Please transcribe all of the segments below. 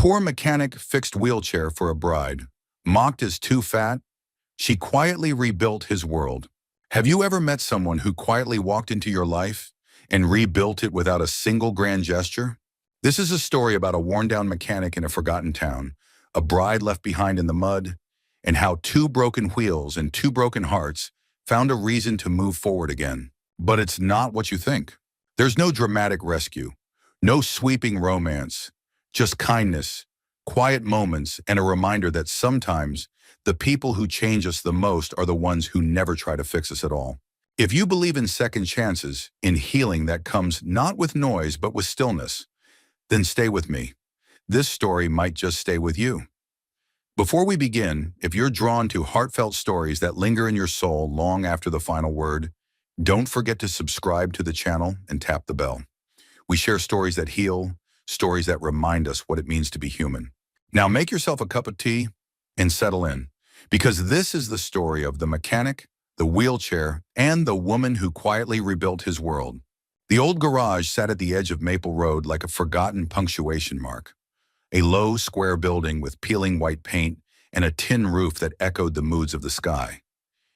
Poor mechanic fixed wheelchair for a bride. Mocked as too fat, she quietly rebuilt his world. Have you ever met someone who quietly walked into your life and rebuilt it without a single grand gesture? This is a story about a worn-down mechanic in a forgotten town, a bride left behind in the mud, and how two broken wheels and two broken hearts found a reason to move forward again. But it's not what you think. There's no dramatic rescue, no sweeping romance, just kindness, quiet moments, and a reminder that sometimes the people who change us the most are the ones who never try to fix us at all. If you believe in second chances, in healing that comes not with noise but with stillness, then stay with me. This story might just stay with you. Before we begin, if you're drawn to heartfelt stories that linger in your soul long after the final word, don't forget to subscribe to the channel and tap the bell. We share stories that heal, stories that remind us what it means to be human. Now make yourself a cup of tea and settle in, because this is the story of the mechanic, the wheelchair, and the woman who quietly rebuilt his world. The old garage sat at the edge of Maple Road like a forgotten punctuation mark, a low, square building with peeling white paint and a tin roof that echoed the moods of the sky.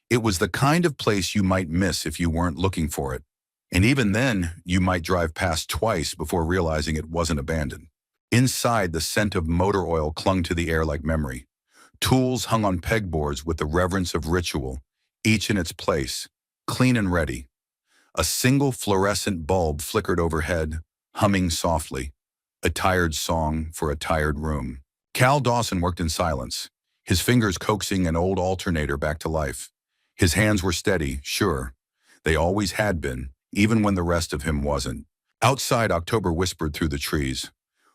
It was the kind of place you might miss if you weren't looking for it, and even then, you might drive past twice before realizing it wasn't abandoned. Inside, the scent of motor oil clung to the air like memory. Tools hung on pegboards with the reverence of ritual, each in its place, clean and ready. A single fluorescent bulb flickered overhead, humming softly, a tired song for a tired room. Cal Dawson worked in silence, his fingers coaxing an old alternator back to life. His hands were steady, sure. They always had been, even when the rest of him wasn't. Outside, October whispered through the trees.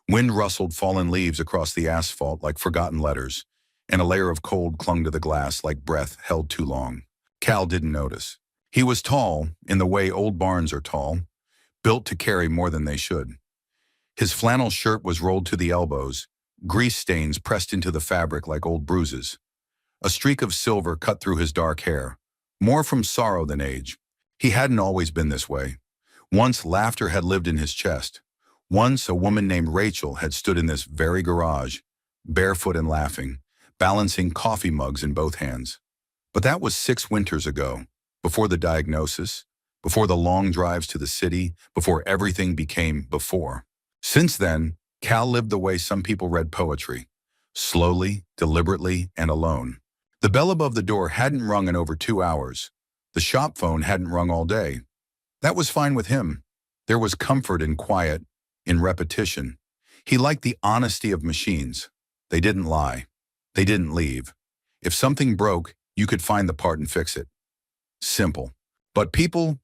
Wind rustled fallen leaves across the asphalt like forgotten letters, and a layer of cold clung to the glass like breath held too long. Cal didn't notice. He was tall, in the way old barns are tall, built to carry more than they should. His flannel shirt was rolled to the elbows, grease stains pressed into the fabric like old bruises. A streak of silver cut through his dark hair, more from sorrow than age. He hadn't always been this way. Once laughter had lived in his chest. Once a woman named Rachel had stood in this very garage, barefoot and laughing, balancing coffee mugs in both hands. But that was 6 winters ago, before the diagnosis, before the long drives to the city, before everything became before. Since then, Cal lived the way some people read poetry, slowly, deliberately, and alone. The bell above the door hadn't rung in over 2 hours. The shop phone hadn't rung all day. That was fine with him. There was comfort in quiet, in repetition. He liked the honesty of machines. They didn't lie. They didn't leave. If something broke, you could find the part and fix it. Simple. But people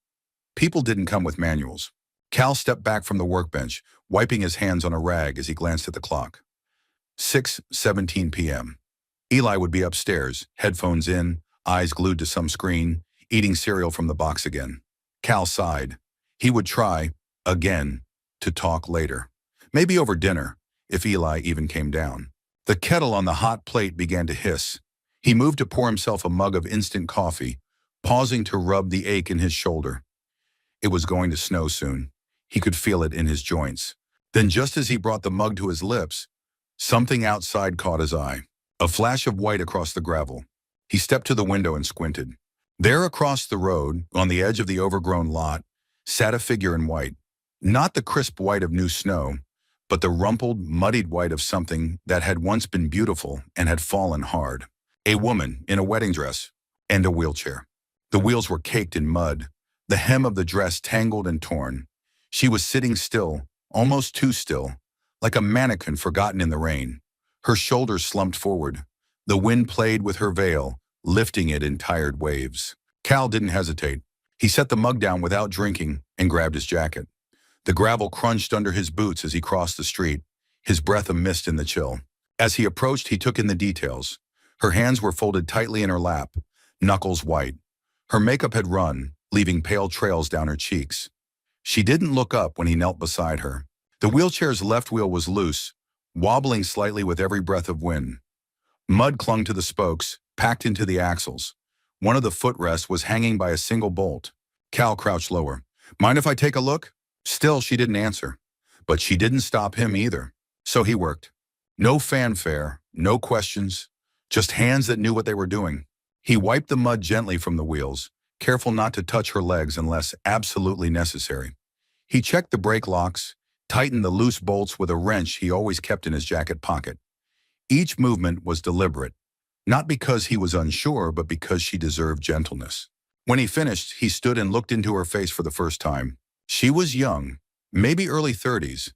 didn't come with manuals. Cal stepped back from the workbench, wiping his hands on a rag as he glanced at the clock. 6:17 p.m. Eli would be upstairs, headphones in, eyes glued to some screen, eating cereal from the box again. Cal sighed. He would try, again, to talk later. Maybe over dinner, if Eli even came down. The kettle on the hot plate began to hiss. He moved to pour himself a mug of instant coffee, pausing to rub the ache in his shoulder. It was going to snow soon. He could feel it in his joints. Then just as he brought the mug to his lips, something outside caught his eye. A flash of white across the gravel. He stepped to the window and squinted. There across the road, on the edge of the overgrown lot, sat a figure in white. Not the crisp white of new snow, but the rumpled, muddied white of something that had once been beautiful and had fallen hard. A woman in a wedding dress and a wheelchair. The wheels were caked in mud, the hem of the dress tangled and torn. She was sitting still, almost too still, like a mannequin forgotten in the rain. Her shoulders slumped forward. The wind played with her veil, lifting it in tired waves. Cal didn't hesitate. He set the mug down without drinking and grabbed his jacket. The gravel crunched under his boots as he crossed the street, his breath a mist in the chill. As he approached, he took in the details. Her hands were folded tightly in her lap, knuckles white. Her makeup had run, leaving pale trails down her cheeks. She didn't look up when he knelt beside her. The wheelchair's left wheel was loose, wobbling slightly with every breath of wind. Mud clung to the spokes, packed into the axles. One of the footrests was hanging by a single bolt. Cal crouched lower. "Mind if I take a look?" Still, she didn't answer. But she didn't stop him either. So he worked. No fanfare, no questions, just hands that knew what they were doing. He wiped the mud gently from the wheels, careful not to touch her legs unless absolutely necessary. He checked the brake locks, tightened the loose bolts with a wrench he always kept in his jacket pocket. Each movement was deliberate, not because he was unsure, but because she deserved gentleness. When he finished, he stood and looked into her face for the first time. She was young, maybe early 30s,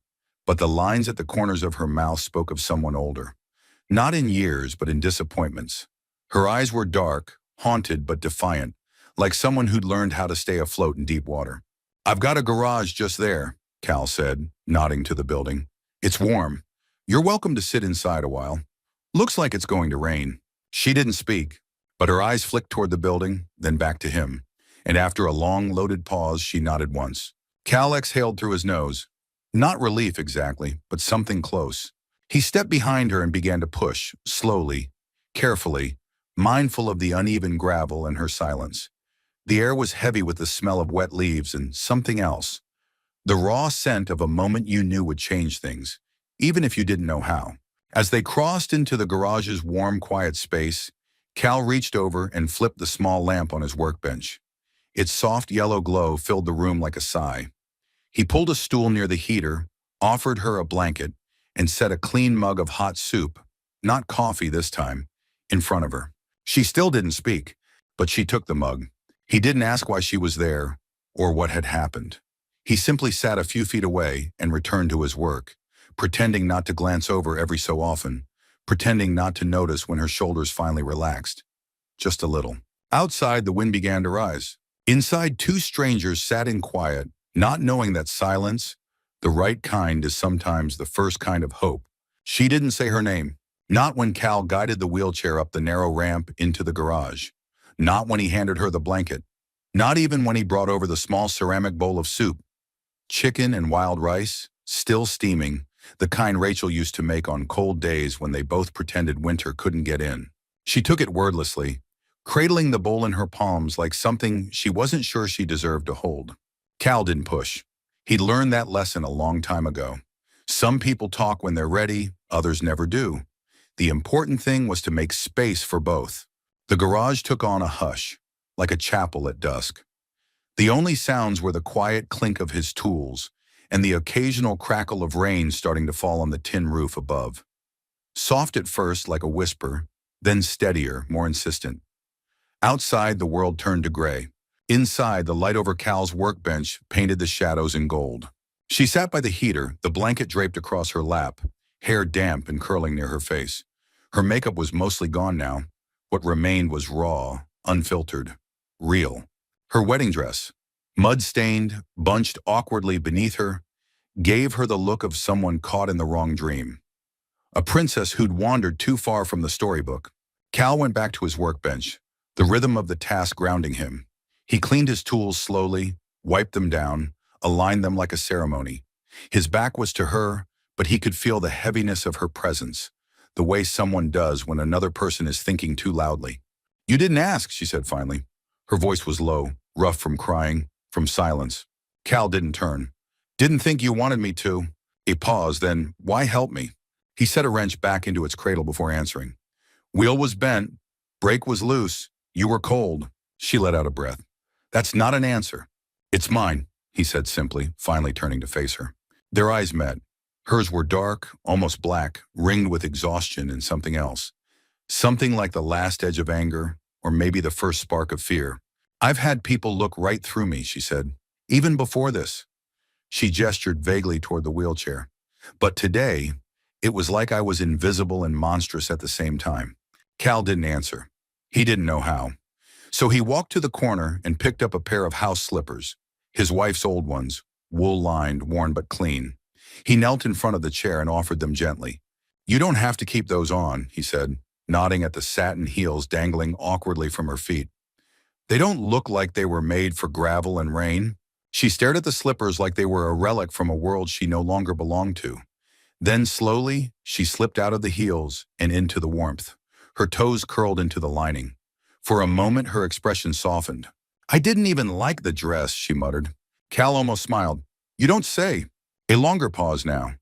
but the lines at the corners of her mouth spoke of someone older. Not in years, but in disappointments. Her eyes were dark, haunted but defiant, like someone who'd learned how to stay afloat in deep water. "I've got a garage just there," Cal said, nodding to the building. "It's warm. You're welcome to sit inside a while. Looks like it's going to rain." She didn't speak, but her eyes flicked toward the building, then back to him. And after a long, loaded pause, she nodded once. Cal exhaled through his nose. Not relief exactly, but something close. He stepped behind her and began to push, slowly, carefully, mindful of the uneven gravel and her silence. The air was heavy with the smell of wet leaves and something else. The raw scent of a moment you knew would change things, even if you didn't know how. As they crossed into the garage's warm, quiet space, Cal reached over and flipped the small lamp on his workbench. Its soft yellow glow filled the room like a sigh. He pulled a stool near the heater, offered her a blanket, and set a clean mug of hot soup, not coffee this time, in front of her. She still didn't speak, but she took the mug. He didn't ask why she was there or what had happened. He simply sat a few feet away and returned to his work, pretending not to glance over every so often, pretending not to notice when her shoulders finally relaxed. Just a little. Outside, the wind began to rise. Inside, two strangers sat in quiet, not knowing that silence, the right kind, is sometimes the first kind of hope. She didn't say her name. Not when Cal guided the wheelchair up the narrow ramp into the garage. Not when he handed her the blanket. Not even when he brought over the small ceramic bowl of soup. Chicken and wild rice, still steaming, the kind Rachel used to make on cold days when they both pretended winter couldn't get in. She took it wordlessly, cradling the bowl in her palms like something she wasn't sure she deserved to hold. Cal didn't push. He'd learned that lesson a long time ago. Some people talk when they're ready, others never do. The important thing was to make space for both. The garage took on a hush, like a chapel at dusk. The only sounds were the quiet clink of his tools and the occasional crackle of rain starting to fall on the tin roof above. Soft at first, like a whisper, then steadier, more insistent. Outside, the world turned to gray. Inside, the light over Cal's workbench painted the shadows in gold. She sat by the heater, the blanket draped across her lap, hair damp and curling near her face. Her makeup was mostly gone now. What remained was raw, unfiltered, real. Her wedding dress, mud-stained, bunched awkwardly beneath her, gave her the look of someone caught in the wrong dream. A princess who'd wandered too far from the storybook. Cal went back to his workbench, the rhythm of the task grounding him. He cleaned his tools slowly, wiped them down, aligned them like a ceremony. His back was to her, but he could feel the heaviness of her presence, the way someone does when another person is thinking too loudly. "You didn't ask," she said finally. Her voice was low, rough from crying, from silence. Cal didn't turn. "Didn't think you wanted me to." A pause, then, "Why help me?" He set a wrench back into its cradle before answering. "Wheel was bent. Brake was loose. You were cold." She let out a breath. "That's not an answer." "It's mine," he said simply, finally turning to face her. Their eyes met. Hers were dark, almost black, ringed with exhaustion and something else. Something like the last edge of anger, or maybe the first spark of fear. "I've had people look right through me," she said. "Even before this." She gestured vaguely toward the wheelchair. "But today, it was like I was invisible and monstrous at the same time." Cal didn't answer. He didn't know how. So he walked to the corner and picked up a pair of house slippers, his wife's old ones, wool-lined, worn but clean. He knelt in front of the chair and offered them gently. "You don't have to keep those on," he said, nodding at the satin heels dangling awkwardly from her feet. "They don't look like they were made for gravel and rain." She stared at the slippers like they were a relic from a world she no longer belonged to. Then slowly, she slipped out of the heels and into the warmth. Her toes curled into the lining. For a moment, her expression softened. "I didn't even like the dress," she muttered. Cal almost smiled. "You don't say." A longer pause now.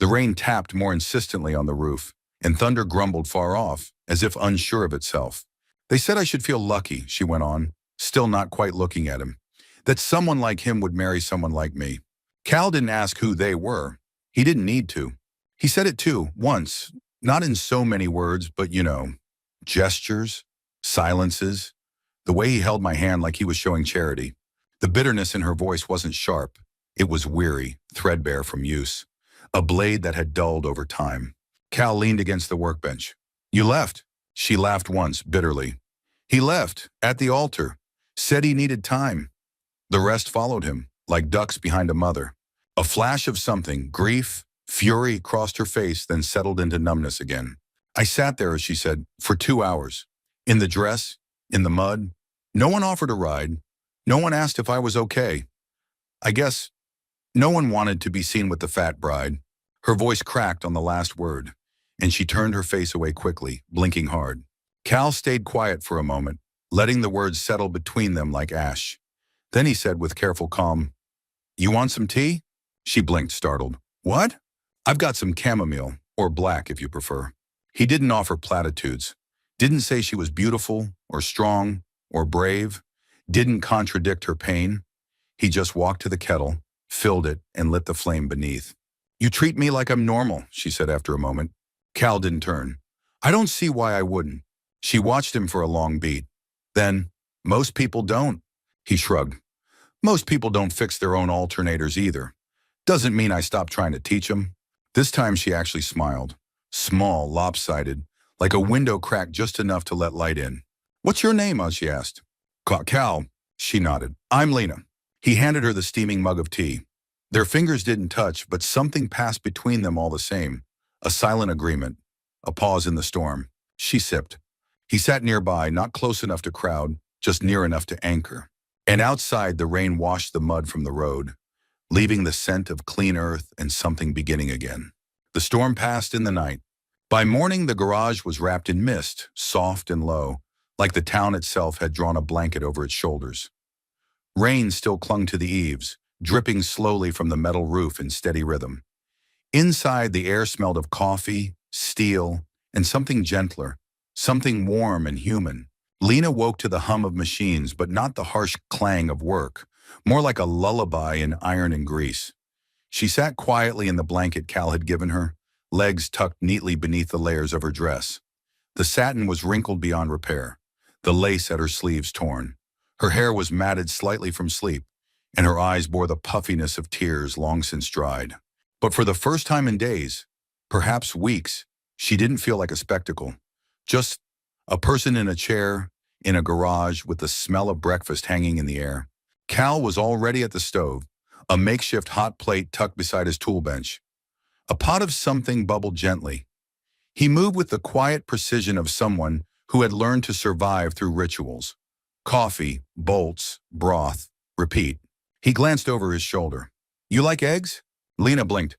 The rain tapped more insistently on the roof, and thunder grumbled far off, as if unsure of itself. They said I should feel lucky, she went on, still not quite looking at him. That someone like him would marry someone like me. Cal didn't ask who they were. He didn't need to. He said it too, once, not in so many words, but gestures, silences, the way he held my hand like he was showing charity. The bitterness in her voice wasn't sharp. It was weary, threadbare from use. A blade that had dulled over time. Cal leaned against the workbench. You left. She laughed once, bitterly. He left, at the altar. Said he needed time. The rest followed him, like ducks behind a mother. A flash of something, grief, fury crossed her face, then settled into numbness again. I sat there, as she said, for 2 hours. In the dress, in the mud. No one offered a ride. No one asked if I was okay. I guess no one wanted to be seen with the fat bride. Her voice cracked on the last word, and she turned her face away quickly, blinking hard. Cal stayed quiet for a moment, letting the words settle between them like ash. Then he said with careful calm, You want some tea? She blinked, startled. What? I've got some chamomile, or black if you prefer. He didn't offer platitudes. Didn't say she was beautiful, or strong, or brave. Didn't contradict her pain. He just walked to the kettle, filled it, and lit the flame beneath. You treat me like I'm normal, she said after a moment. Cal didn't turn. I don't see why I wouldn't. She watched him for a long beat. Then, most people don't. He shrugged. Most people don't fix their own alternators either. Doesn't mean I stopped trying to teach them. This time she actually smiled. Small, lopsided, like a window cracked just enough to let light in. What's your name, she asked. Cal. She nodded. I'm Lena. He handed her the steaming mug of tea. Their fingers didn't touch, but something passed between them all the same. A silent agreement. A pause in the storm. She sipped. He sat nearby, not close enough to crowd, just near enough to anchor. And outside, the rain washed the mud from the road, leaving the scent of clean earth and something beginning again. The storm passed in the night. By morning, the garage was wrapped in mist, soft and low, like the town itself had drawn a blanket over its shoulders. Rain still clung to the eaves, dripping slowly from the metal roof in steady rhythm. Inside, the air smelled of coffee, steel, and something gentler, something warm and human. Lena woke to the hum of machines, but not the harsh clang of work, more like a lullaby in iron and grease. She sat quietly in the blanket Cal had given her, legs tucked neatly beneath the layers of her dress. The satin was wrinkled beyond repair, the lace at her sleeves torn. Her hair was matted slightly from sleep, and her eyes bore the puffiness of tears long since dried. But for the first time in days, perhaps weeks, she didn't feel like a spectacle. Just a person in a chair, in a garage, with the smell of breakfast hanging in the air. Cal was already at the stove, a makeshift hot plate tucked beside his tool bench. A pot of something bubbled gently. He moved with the quiet precision of someone who had learned to survive through rituals. Coffee, bolts, broth, repeat. He glanced over his shoulder. You like eggs? Lena blinked.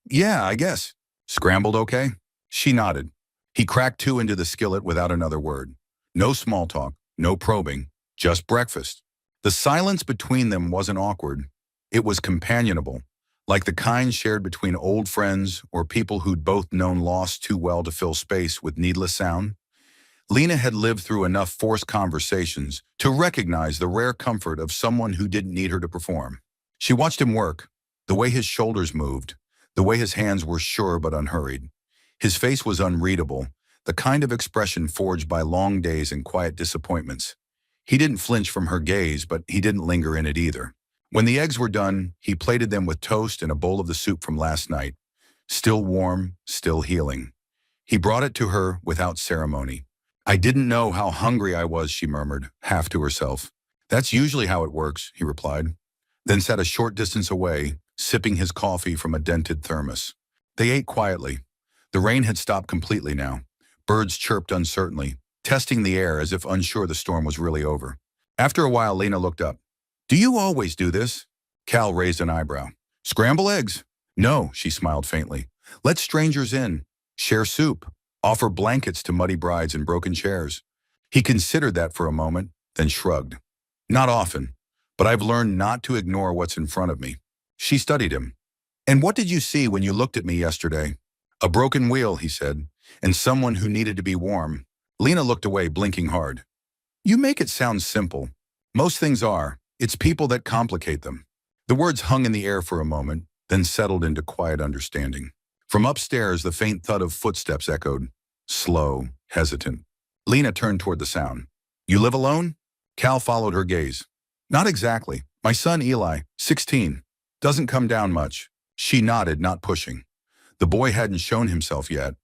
Yeah, I guess. Scrambled okay? She nodded. He cracked 2 into the skillet without another word. No small talk, no probing, just breakfast. The silence between them wasn't awkward. It was companionable, like the kind shared between old friends or people who'd both known loss too well to fill space with needless sound. Lena had lived through enough forced conversations to recognize the rare comfort of someone who didn't need her to perform. She watched him work, the way his shoulders moved, the way his hands were sure but unhurried. His face was unreadable, the kind of expression forged by long days and quiet disappointments. He didn't flinch from her gaze, but he didn't linger in it either. When the eggs were done, he plated them with toast and a bowl of the soup from last night. Still warm, still healing. He brought it to her without ceremony. I didn't know how hungry I was, she murmured, half to herself. That's usually how it works, he replied, then sat a short distance away, sipping his coffee from a dented thermos. They ate quietly. The rain had stopped completely now. Birds chirped uncertainly, testing the air as if unsure the storm was really over. After a while, Lena looked up. Do you always do this? Cal raised an eyebrow. Scramble eggs? No, she smiled faintly. Let strangers in. Share soup. Offer blankets to muddy brides in broken chairs. He considered that for a moment, then shrugged. Not often, but I've learned not to ignore what's in front of me. She studied him. And what did you see when you looked at me yesterday? A broken wheel, he said, and someone who needed to be warm. Lena looked away, blinking hard. You make it sound simple. Most things are. It's people that complicate them. The words hung in the air for a moment, then settled into quiet understanding. From upstairs, the faint thud of footsteps echoed. Slow, hesitant. Lena turned toward the sound. You live alone? Cal followed her gaze. Not exactly. My son Eli, 16. Doesn't come down much. She nodded, not pushing. The boy hadn't shown himself yet,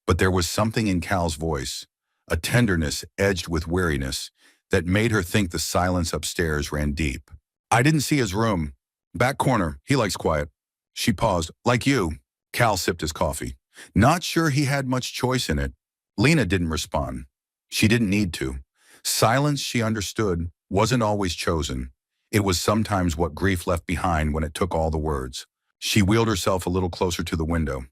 but there was something in Cal's voice, a tenderness edged with weariness, that made her think the silence upstairs ran deep. I didn't see his room. Back corner, he likes quiet. She paused. Like you. Cal sipped his coffee. Not sure he had much choice in it. Lena didn't respond. She didn't need to. Silence, she understood, wasn't always chosen. It was sometimes what grief left behind when it took all the words. She wheeled herself a little closer to the window.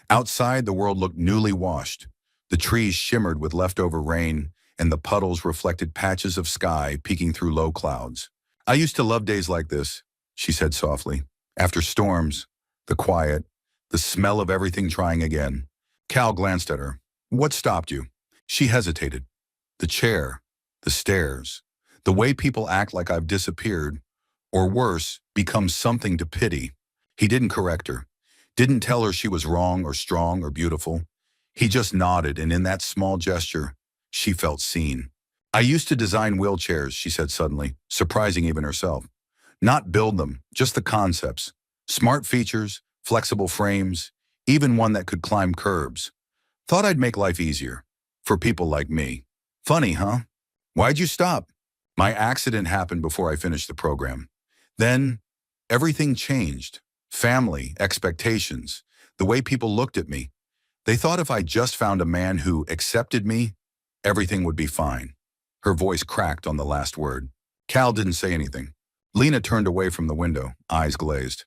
Outside, the world looked newly washed. The trees shimmered with leftover rain, and the puddles reflected patches of sky peeking through low clouds. I used to love days like this, she said softly. After storms, the quiet, the smell of everything trying again. Cal glanced at her. What stopped you? She hesitated. The chair, the stairs, the way people act like I've disappeared, or worse, become something to pity. He didn't correct her, didn't tell her she was wrong or strong or beautiful. He just nodded, and in that small gesture, she felt seen. I used to design wheelchairs, she said suddenly, surprising even herself. Not build them, just the concepts. Smart features, flexible frames, even one that could climb curbs. Thought I'd make life easier. For people like me. Funny, huh? Why'd you stop? My accident happened before I finished the program. Then, everything changed. Family, expectations, the way people looked at me. They thought if I just found a man who accepted me, everything would be fine. Her voice cracked on the last word. Cal didn't say anything. Lena turned away from the window, eyes glazed.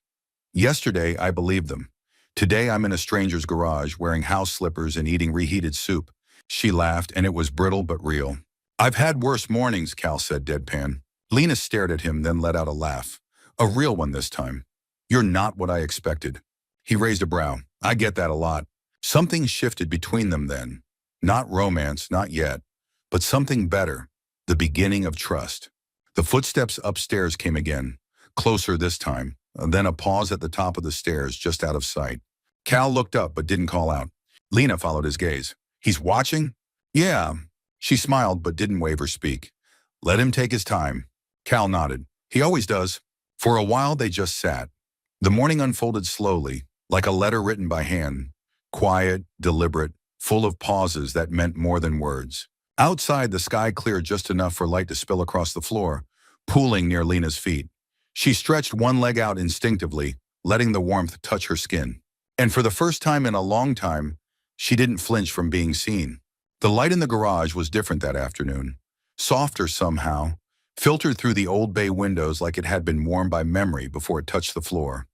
Yesterday, I believed them. Today, I'm in a stranger's garage, wearing house slippers and eating reheated soup. She laughed, and it was brittle but real. I've had worse mornings, Cal said deadpan. Lena stared at him, then let out a laugh. A real one this time. You're not what I expected. He raised a brow. I get that a lot. Something shifted between them then. Not romance, not yet, but something better. The beginning of trust. The footsteps upstairs came again, closer this time, then a pause at the top of the stairs just out of sight. Cal looked up but didn't call out. Lena followed his gaze. He's watching? Yeah. She smiled but didn't wave or speak. Let him take his time. Cal nodded. He always does. For a while they just sat. The morning unfolded slowly, like a letter written by hand. Quiet, deliberate, full of pauses that meant more than words. Outside, the sky cleared just enough for light to spill across the floor, pooling near Lena's feet. She stretched one leg out instinctively, letting the warmth touch her skin. And for the first time in a long time, she didn't flinch from being seen. The light in the garage was different that afternoon. Softer somehow, filtered through the old bay windows like it had been warmed by memory before it touched the floor.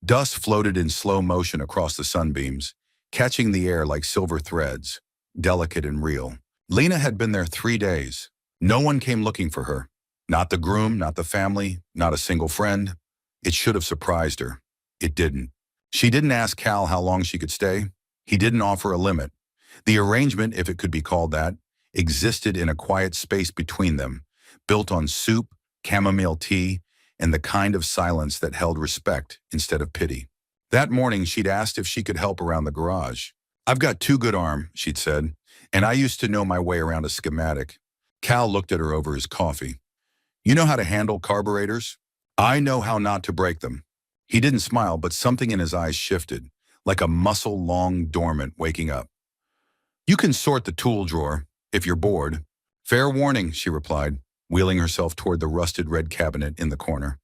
Dust floated in slow motion across the sunbeams, catching the air like silver threads, delicate and real. Lena had been there 3 days. No one came looking for her. Not the groom, not the family, not a single friend. It should have surprised her. It didn't. She didn't ask Cal how long she could stay. He didn't offer a limit. The arrangement, if it could be called that, existed in a quiet space between them, built on soup, chamomile tea, and the kind of silence that held respect instead of pity. That morning, she'd asked if she could help around the garage. I've got 2 good arms, she'd said, and I used to know my way around a schematic. Cal looked at her over his coffee. You know how to handle carburetors? I know how not to break them. He didn't smile, but something in his eyes shifted, like a muscle long dormant waking up. You can sort the tool drawer, if you're bored. Fair warning, she replied, wheeling herself toward the rusted red cabinet in the corner.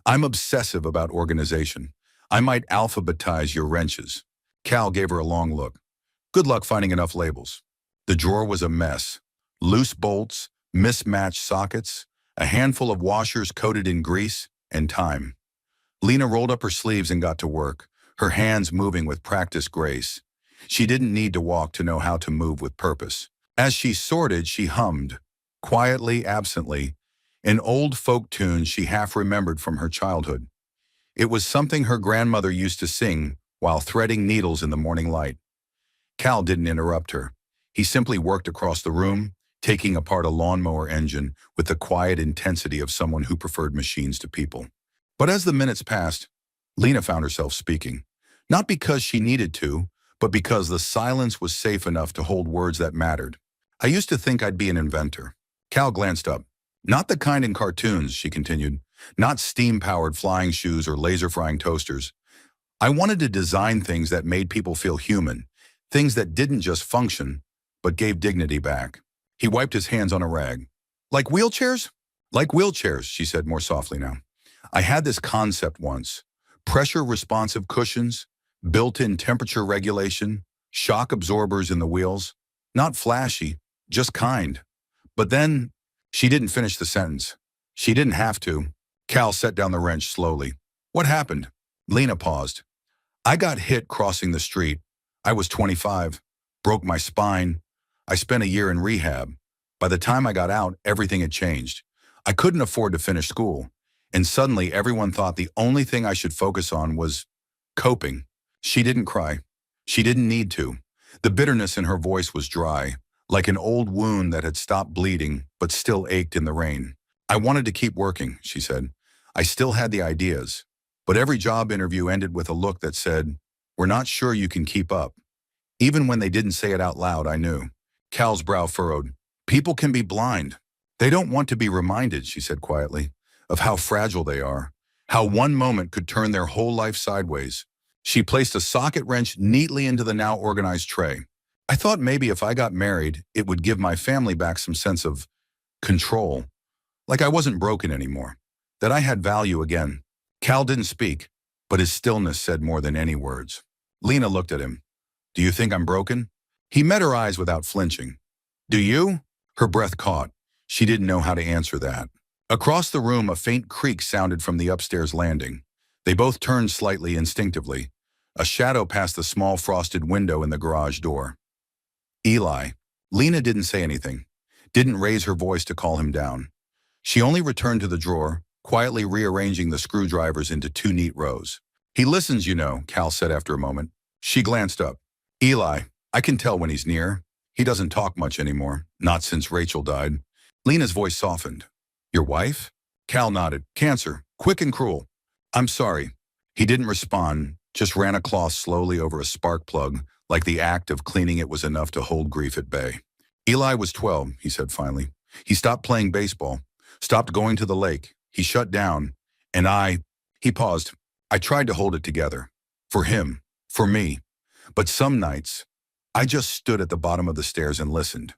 I'm obsessive about organization. I might alphabetize your wrenches. Cal gave her a long look. Good luck finding enough labels. The drawer was a mess. Loose bolts, mismatched sockets, a handful of washers coated in grease, and time. Lena rolled up her sleeves and got to work, her hands moving with practiced grace. She didn't need to walk to know how to move with purpose. As she sorted, she hummed, quietly, absently, an old folk tune she half remembered from her childhood. It was something her grandmother used to sing while threading needles in the morning light. Cal didn't interrupt her. He simply worked across the room, taking apart a lawnmower engine with the quiet intensity of someone who preferred machines to people. But as the minutes passed, Lena found herself speaking. Not because she needed to, but because the silence was safe enough to hold words that mattered. I used to think I'd be an inventor. Cal glanced up. Not the kind in cartoons, she continued. Not steam-powered flying shoes or laser-frying toasters. I wanted to design things that made people feel human, things that didn't just function, but gave dignity back. He wiped his hands on a rag. Like wheelchairs? Like wheelchairs, she said more softly now. I had this concept once. Pressure-responsive cushions, built-in temperature regulation, shock absorbers in the wheels. Not flashy, just kind. But then, she didn't finish the sentence. She didn't have to. Cal set down the wrench slowly. What happened? Lena paused. I got hit crossing the street. I was 25. Broke my spine. I spent a year in rehab. By the time I got out, everything had changed. I couldn't afford to finish school. And suddenly everyone thought the only thing I should focus on was coping. She didn't cry. She didn't need to. The bitterness in her voice was dry, like an old wound that had stopped bleeding but still ached in the rain. I wanted to keep working, she said. I still had the ideas. But every job interview ended with a look that said, we're not sure you can keep up. Even when they didn't say it out loud, I knew. Cal's brow furrowed. People can be blind. They don't want to be reminded, she said quietly, of how fragile they are, how one moment could turn their whole life sideways. She placed a socket wrench neatly into the now organized tray. I thought maybe if I got married, it would give my family back some sense of control, like I wasn't broken anymore, that I had value again. Cal didn't speak, but his stillness said more than any words. Lena looked at him. Do you think I'm broken? He met her eyes without flinching. Do you? Her breath caught. She didn't know how to answer that. Across the room, a faint creak sounded from the upstairs landing. They both turned slightly instinctively. A shadow passed the small frosted window in the garage door. Eli. Lena didn't say anything, didn't raise her voice to call him down. She only returned to the drawer, quietly rearranging the screwdrivers into 2 neat rows. He listens, you know, Cal said after a moment. She glanced up. Eli, I can tell when he's near. He doesn't talk much anymore, not since Rachel died. Lena's voice softened. Your wife? Cal nodded. Cancer, quick and cruel. I'm sorry. He didn't respond, just ran a cloth slowly over a spark plug, like the act of cleaning it was enough to hold grief at bay. Eli was 12, he said finally. He stopped playing baseball, stopped going to the lake. He shut down, and he paused. I tried to hold it together. For him, for me. But some nights, I just stood at the bottom of the stairs and listened,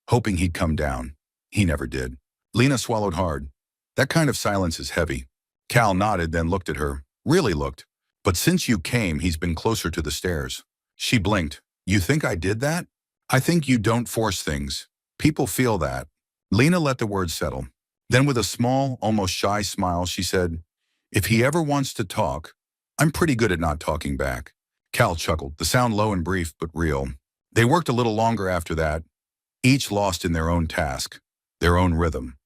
hoping he'd come down. He never did. Lena swallowed hard. That kind of silence is heavy. Cal nodded, then looked at her. Really looked. But since you came, he's been closer to the stairs. She blinked. You think I did that? I think you don't force things. People feel that. Lena let the words settle. Then with a small, almost shy smile, she said, if he ever wants to talk, I'm pretty good at not talking back. Cal chuckled, the sound low and brief, but real. They worked a little longer after that, each lost in their own task, their own rhythm.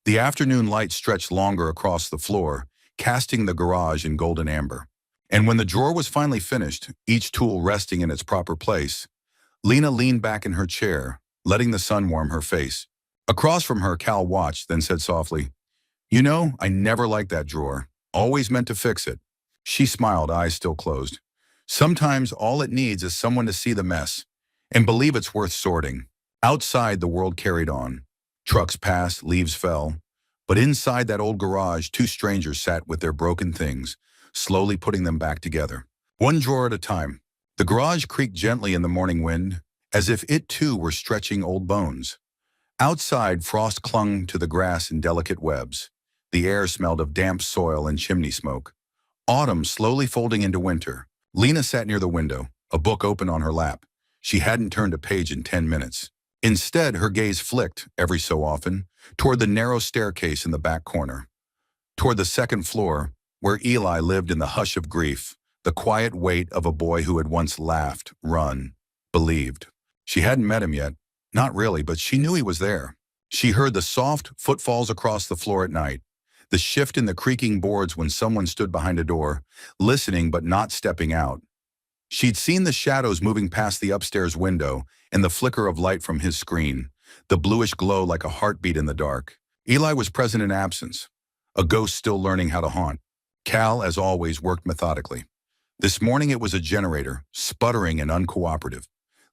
The afternoon light stretched longer across the floor, casting the garage in golden amber. And when the drawer was finally finished, each tool resting in its proper place, Lena leaned back in her chair, letting the sun warm her face. Across from her, Cal watched, then said softly, you know, I never liked that drawer. Always meant to fix it. She smiled, eyes still closed. Sometimes all it needs is someone to see the mess and believe it's worth sorting. Outside, the world carried on. Trucks passed, leaves fell. But inside that old garage, 2 strangers sat with their broken things, slowly putting them back together. One drawer at a time. The garage creaked gently in the morning wind, as if it too were stretching old bones. Outside, frost clung to the grass in delicate webs. The air smelled of damp soil and chimney smoke. Autumn slowly folding into winter. Lena sat near the window, a book open on her lap. She hadn't turned a page in 10 minutes. Instead, her gaze flicked, every so often, toward the narrow staircase in the back corner. Toward the 2nd floor, where Eli lived in the hush of grief, the quiet weight of a boy who had once laughed, run, believed. She hadn't met him yet. Not really, but she knew he was there. She heard the soft footfalls across the floor at night, the shift in the creaking boards when someone stood behind a door, listening but not stepping out. She'd seen the shadows moving past the upstairs window and the flicker of light from his screen, the bluish glow like a heartbeat in the dark. Eli was present in absence, a ghost still learning how to haunt. Cal, as always, worked methodically. This morning it was a generator, sputtering and uncooperative.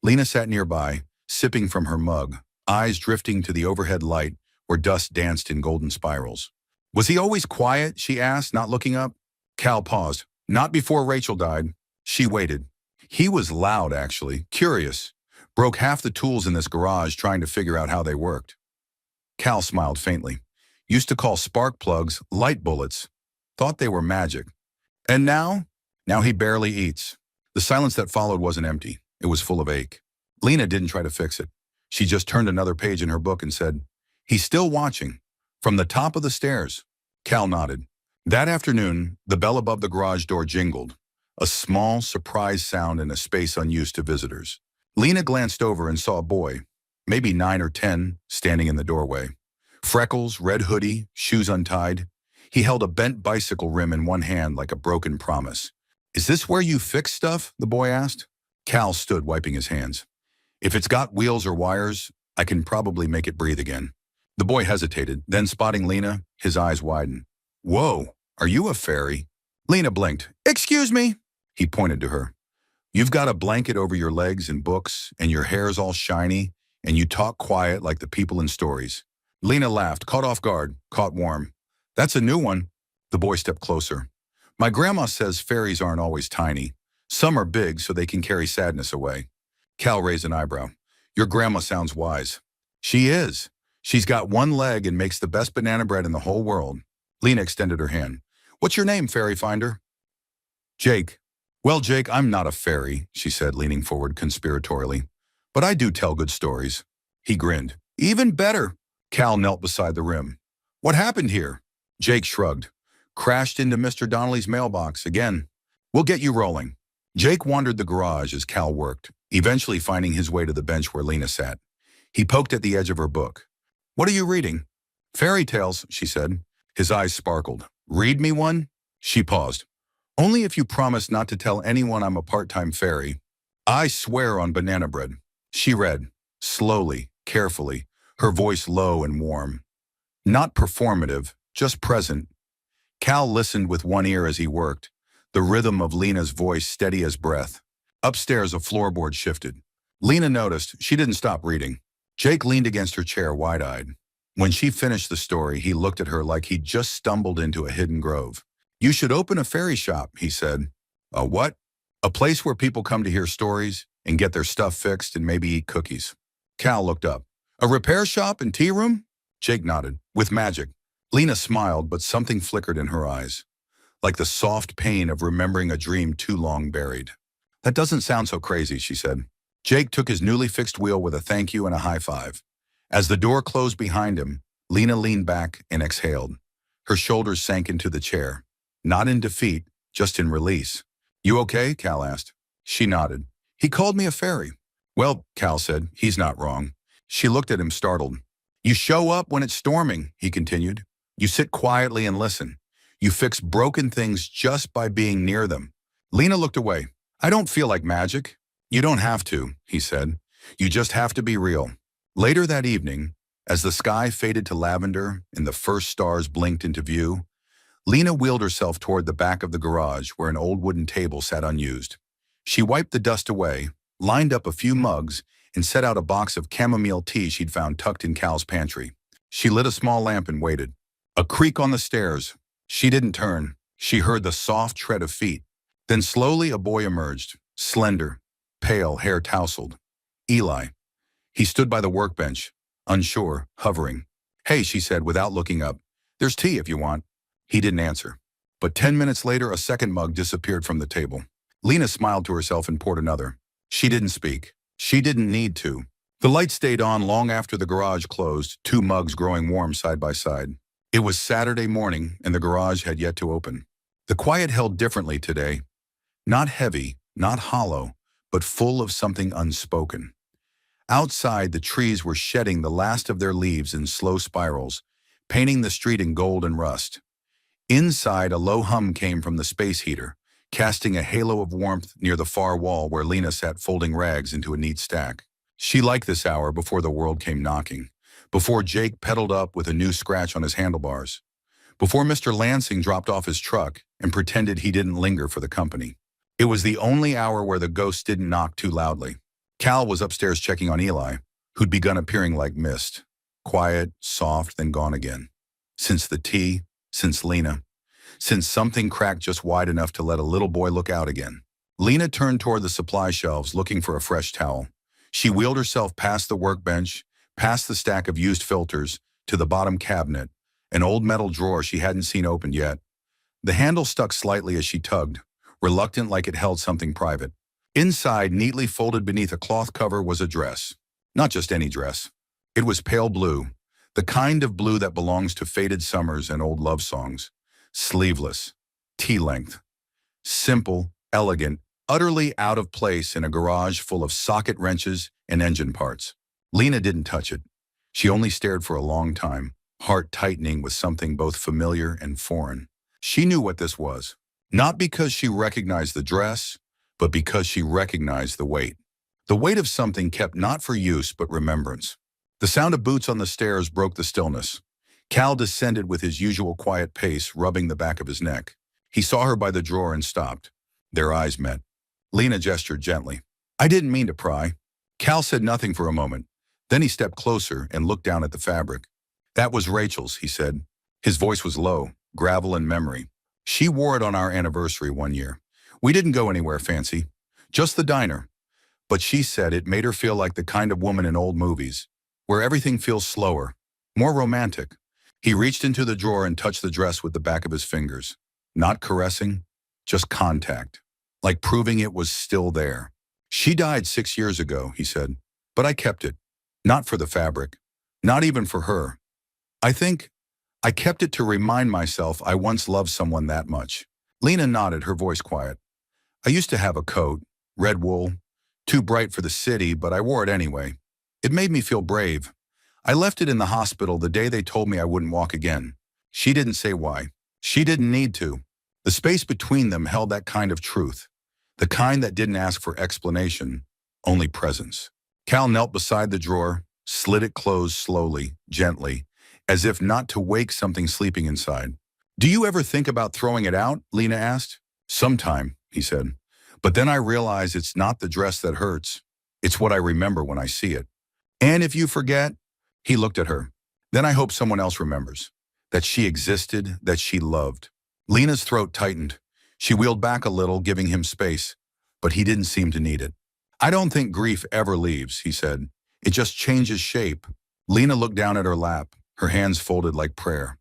Lena sat nearby, sipping from her mug, eyes drifting to the overhead light where dust danced in golden spirals. Was he always quiet? She asked, not looking up. Cal paused. Not before Rachel died. She waited. He was loud, actually, curious. Broke half the tools in this garage trying to figure out how they worked. Cal smiled faintly. Used to call spark plugs light bullets. Thought they were magic. And now? Now he barely eats. The silence that followed wasn't empty. It was full of ache. Lena didn't try to fix it. She just turned another page in her book and said, "He's still watching. From the top of the stairs." Cal nodded. That afternoon, the bell above the garage door jingled, a small, surprise sound in a space unused to visitors. Lena glanced over and saw a boy, maybe 9 or 10, standing in the doorway. Freckles, red hoodie, shoes untied. He held a bent bicycle rim in one hand like a broken promise. "Is this where you fix stuff?" the boy asked. Cal stood wiping his hands. "If it's got wheels or wires, I can probably make it breathe again." The boy hesitated, then spotting Lena, his eyes widened. "Whoa, are you a fairy?" Lena blinked. "Excuse me." He pointed to her. "You've got a blanket over your legs and books, and your hair's all shiny, and you talk quiet like the people in stories." Lena laughed, caught off guard, caught warm. "That's a new one." The boy stepped closer. "My grandma says fairies aren't always tiny. Some are big so they can carry sadness away." Cal raised an eyebrow. "Your grandma sounds wise." "She is. She's got one leg and makes the best banana bread in the whole world." Lena extended her hand. "What's your name, fairy finder?" "Jake." "Well, Jake, I'm not a fairy," she said, leaning forward conspiratorially. "But I do tell good stories." He grinned. "Even better." Cal knelt beside the rim. "What happened here?" Jake shrugged. "Crashed into Mr. Donnelly's mailbox again. We'll get you rolling." Jake wandered the garage as Cal worked, eventually finding his way to the bench where Lena sat. He poked at the edge of her book. "What are you reading?" "Fairy tales," she said. His eyes sparkled. "Read me one?" She paused. "Only if you promise not to tell anyone I'm a part-time fairy." "I swear on banana bread." She read, slowly, carefully, her voice low and warm. Not performative, just present. Cal listened with one ear as he worked, the rhythm of Lena's voice steady as breath. Upstairs, a floorboard shifted. Lena noticed. She didn't stop reading. Jake leaned against her chair wide-eyed. When she finished the story, he looked at her like he'd just stumbled into a hidden grove. "You should open a fairy shop," he said. "A what?" "A place where people come to hear stories and get their stuff fixed and maybe eat cookies." Cal looked up. "A repair shop and tea room?" Jake nodded. "With magic." Lena smiled, but something flickered in her eyes, like the soft pain of remembering a dream too long buried. "That doesn't sound so crazy," she said. Jake took his newly fixed wheel with a thank you and a high five. As the door closed behind him, Lena leaned back and exhaled. Her shoulders sank into the chair. Not in defeat, just in release. "You okay?" Cal asked. She nodded. "He called me a fairy." "Well," Cal said, "he's not wrong." She looked at him startled. "You show up when it's storming," he continued. "You sit quietly and listen. You fix broken things just by being near them." Lena looked away. "I don't feel like magic." "You don't have to," he said. "You just have to be real." Later that evening, as the sky faded to lavender and the first stars blinked into view, Lena wheeled herself toward the back of the garage where an old wooden table sat unused. She wiped the dust away, lined up a few mugs, and set out a box of chamomile tea she'd found tucked in Cal's pantry. She lit a small lamp and waited. A creak on the stairs. She didn't turn. She heard the soft tread of feet. Then slowly a boy emerged, slender, pale, hair tousled. Eli. He stood by the workbench, unsure, hovering. "Hey," she said without looking up. "There's tea if you want." He didn't answer. But 10 minutes later, a second mug disappeared from the table. Lena smiled to herself and poured another. She didn't speak. She didn't need to. The light stayed on long after the garage closed, 2 mugs growing warm side by side. It was Saturday morning, and the garage had yet to open. The quiet held differently today. Not heavy, not hollow, but full of something unspoken. Outside, the trees were shedding the last of their leaves in slow spirals, painting the street in gold and rust. Inside, a low hum came from the space heater, casting a halo of warmth near the far wall where Lena sat folding rags into a neat stack. She liked this hour before the world came knocking, before Jake pedaled up with a new scratch on his handlebars, before Mr. Lansing dropped off his truck and pretended he didn't linger for the company. It was the only hour where the ghost didn't knock too loudly. Cal was upstairs checking on Eli, who'd begun appearing like mist. Quiet, soft, then gone again. Since the tea, since Lena, since something cracked just wide enough to let a little boy look out again. Lena turned toward the supply shelves looking for a fresh towel. She wheeled herself past the workbench, past the stack of used filters, to the bottom cabinet, an old metal drawer she hadn't seen opened yet. The handle stuck slightly as she tugged, reluctant like it held something private. Inside, neatly folded beneath a cloth cover, was a dress. Not just any dress. It was pale blue, the kind of blue that belongs to faded summers and old love songs. Sleeveless, tea-length, simple, elegant, utterly out of place in a garage full of socket wrenches and engine parts. Lena didn't touch it. She only stared for a long time, heart tightening with something both familiar and foreign. She knew what this was, not because she recognized the dress, but because she recognized the weight. The weight of something kept not for use but remembrance. The sound of boots on the stairs broke the stillness. Cal descended with his usual quiet pace, rubbing the back of his neck. He saw her by the drawer and stopped. Their eyes met. Lena gestured gently. "I didn't mean to pry." Cal said nothing for a moment. Then he stepped closer and looked down at the fabric. "That was Rachel's," he said. His voice was low, gravel and memory. "She wore it on our anniversary one year. We didn't go anywhere fancy, just the diner. But she said it made her feel like the kind of woman in old movies, where everything feels slower, more romantic." He reached into the drawer and touched the dress with the back of his fingers. Not caressing, just contact, like proving it was still there. "She died 6 years ago," he said, "but I kept it. Not for the fabric, not even for her. I think I kept it to remind myself I once loved someone that much." Lena nodded, her voice quiet. "I used to have a coat, red wool, too bright for the city, but I wore it anyway. It made me feel brave. I left it in the hospital the day they told me I wouldn't walk again." She didn't say why. She didn't need to. The space between them held that kind of truth, the kind that didn't ask for explanation, only presence. Cal knelt beside the drawer, slid it closed slowly, gently, as if not to wake something sleeping inside. "Do you ever think about throwing it out?" Lena asked. "Sometime," he said. "But then I realize it's not the dress that hurts. It's what I remember when I see it. And if you forget," he looked at her, "then I hope someone else remembers. That she existed, that she loved." Lena's throat tightened. She wheeled back a little, giving him space, but he didn't seem to need it. "I don't think grief ever leaves," he said. "It just changes shape." Lena looked down at her lap, her hands folded like prayer.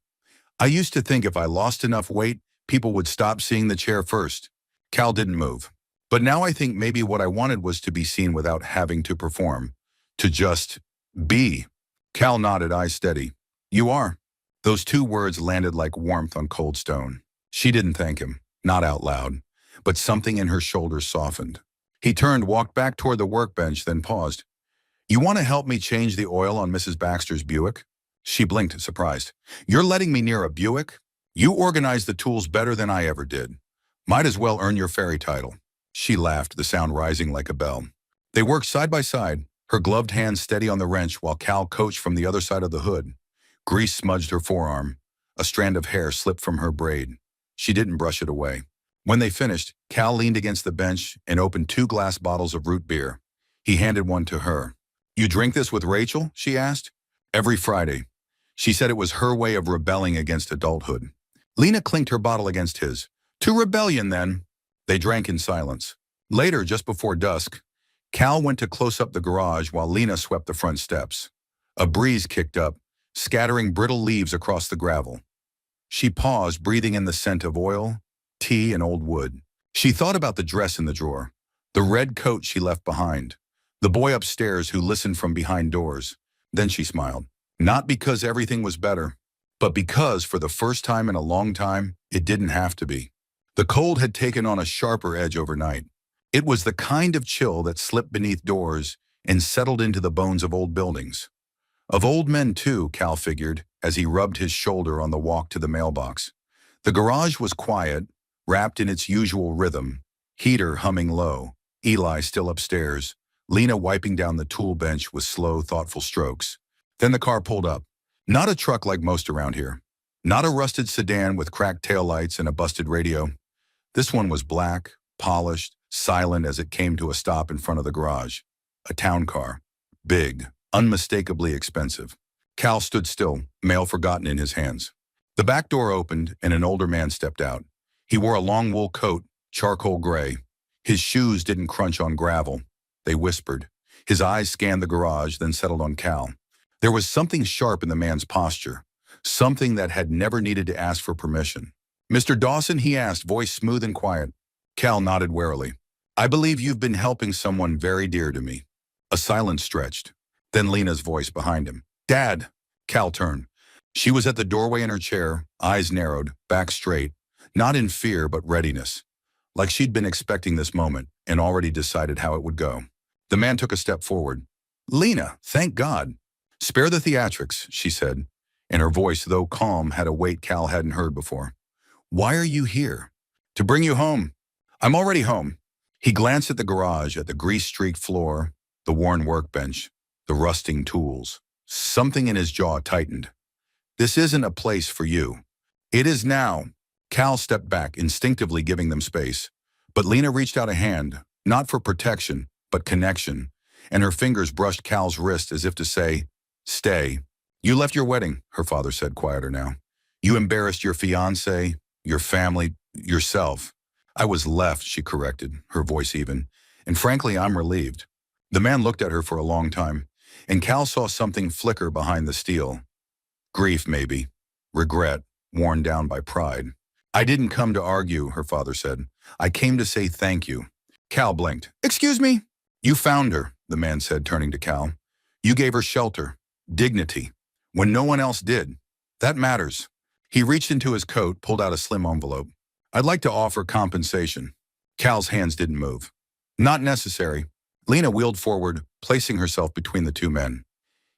"I used to think if I lost enough weight, people would stop seeing the chair first." Cal didn't move. "But now I think maybe what I wanted was to be seen without having to perform. To just be." Cal nodded, eyes steady. "You are." Those two words landed like warmth on cold stone. She didn't thank him, not out loud, but something in her shoulders softened. He turned, walked back toward the workbench, then paused. "You want to help me change the oil on Mrs. Baxter's Buick?" She blinked, surprised. "You're letting me near a Buick? You organize the tools better than I ever did. Might as well earn your ferry title." She laughed, the sound rising like a bell. They worked side by side, her gloved hands steady on the wrench while Cal coached from the other side of the hood. Grease smudged her forearm. A strand of hair slipped from her braid. She didn't brush it away. When they finished, Cal leaned against the bench and opened 2 glass bottles of root beer. He handed one to her. "You drink this with Rachel?" she asked. "Every Friday." She said it was her way of rebelling against adulthood. Lena clinked her bottle against his. "To rebellion, then." They drank in silence. Later, just before dusk, Cal went to close up the garage while Lena swept the front steps. A breeze kicked up, scattering brittle leaves across the gravel. She paused, breathing in the scent of oil, tea, and old wood. She thought about the dress in the drawer, the red coat she left behind, the boy upstairs who listened from behind doors. Then she smiled. Not because everything was better, but because, for the first time in a long time, it didn't have to be. The cold had taken on a sharper edge overnight. It was the kind of chill that slipped beneath doors and settled into the bones of old buildings. Of old men too, Cal figured, as he rubbed his shoulder on the walk to the mailbox. The garage was quiet, wrapped in its usual rhythm, heater humming low, Eli still upstairs, Lena wiping down the tool bench with slow, thoughtful strokes. Then the car pulled up. Not a truck like most around here. Not a rusted sedan with cracked taillights and a busted radio. This one was black, polished, silent as it came to a stop in front of the garage. A town car. Big, unmistakably expensive. Cal stood still, mail forgotten in his hands. The back door opened and an older man stepped out. He wore a long wool coat, charcoal gray. His shoes didn't crunch on gravel. They whispered. His eyes scanned the garage, then settled on Cal. There was something sharp in the man's posture, something that had never needed to ask for permission. "Mr. Dawson," he asked, voice smooth and quiet. Cal nodded warily. "I believe you've been helping someone very dear to me." A silence stretched. Then Lena's voice behind him. "Dad." Cal turned. She was at the doorway in her chair, eyes narrowed, back straight, not in fear but readiness, like she'd been expecting this moment and already decided how it would go. The man took a step forward. "Lena, thank God." "Spare the theatrics," she said, and her voice, though calm, had a weight Cal hadn't heard before. "Why are you here?" "To bring you home." "I'm already home." He glanced at the garage, at the grease-streaked floor, the worn workbench, the rusting tools. Something in his jaw tightened. "This isn't a place for you." "It is now." Cal stepped back, instinctively giving them space. But Lena reached out a hand, not for protection, but connection, and her fingers brushed Cal's wrist as if to say, "Stay." "You left your wedding," her father said, quieter now. "You embarrassed your fiancé, your family, yourself." "I was left," she corrected, her voice even, "and frankly, I'm relieved." The man looked at her for a long time, and Cal saw something flicker behind the steel. Grief, maybe. Regret, worn down by pride. "I didn't come to argue," her father said. "I came to say thank you." Cal blinked. "Excuse me?" "You found her," the man said, turning to Cal. "You gave her shelter, dignity, when no one else did. That matters." He reached into his coat, pulled out a slim envelope. "I'd like to offer compensation." Cal's hands didn't move. "Not necessary." Lena wheeled forward, placing herself between the two men.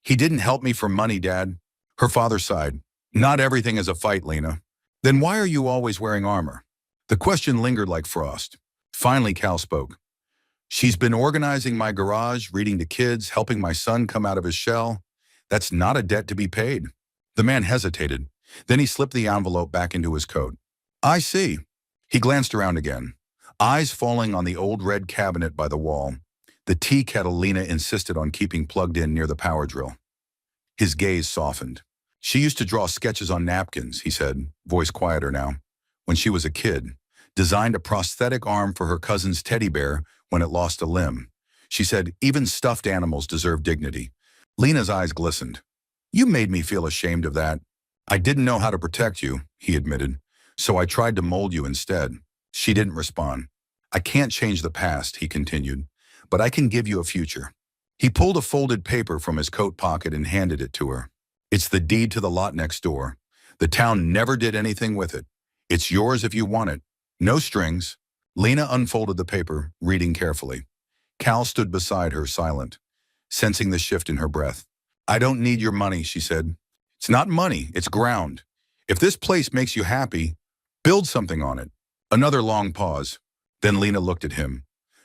"He didn't help me for money, Dad." Her father sighed. "Not everything is a fight, Lena." "Then why are you always wearing armor?" The question lingered like frost. Finally, Cal spoke. "She's been organizing my garage, reading to kids, helping my son come out of his shell. That's not a debt to be paid." The man hesitated. Then he slipped the envelope back into his coat. "I see." He glanced around again, eyes falling on the old red cabinet by the wall, the tea kettle Lena insisted on keeping plugged in near the power drill. His gaze softened. "She used to draw sketches on napkins," he said, voice quieter now. "When she was a kid, designed a prosthetic arm for her cousin's teddy bear when it lost a limb. She said, even stuffed animals deserve dignity." Lena's eyes glistened. "You made me feel ashamed of that." "I didn't know how to protect you," he admitted, "so I tried to mold you instead." She didn't respond. "I can't change the past," he continued, "but I can give you a future." He pulled a folded paper from his coat pocket and handed it to her. "It's the deed to the lot next door. The town never did anything with it. It's yours if you want it. No strings." Lena unfolded the paper, reading carefully. Cal stood beside her, silent, sensing the shift in her breath. "I don't need your money," she said. "It's not money, it's ground. If this place makes you happy, build something on it." Another long pause. Then Lena looked at him.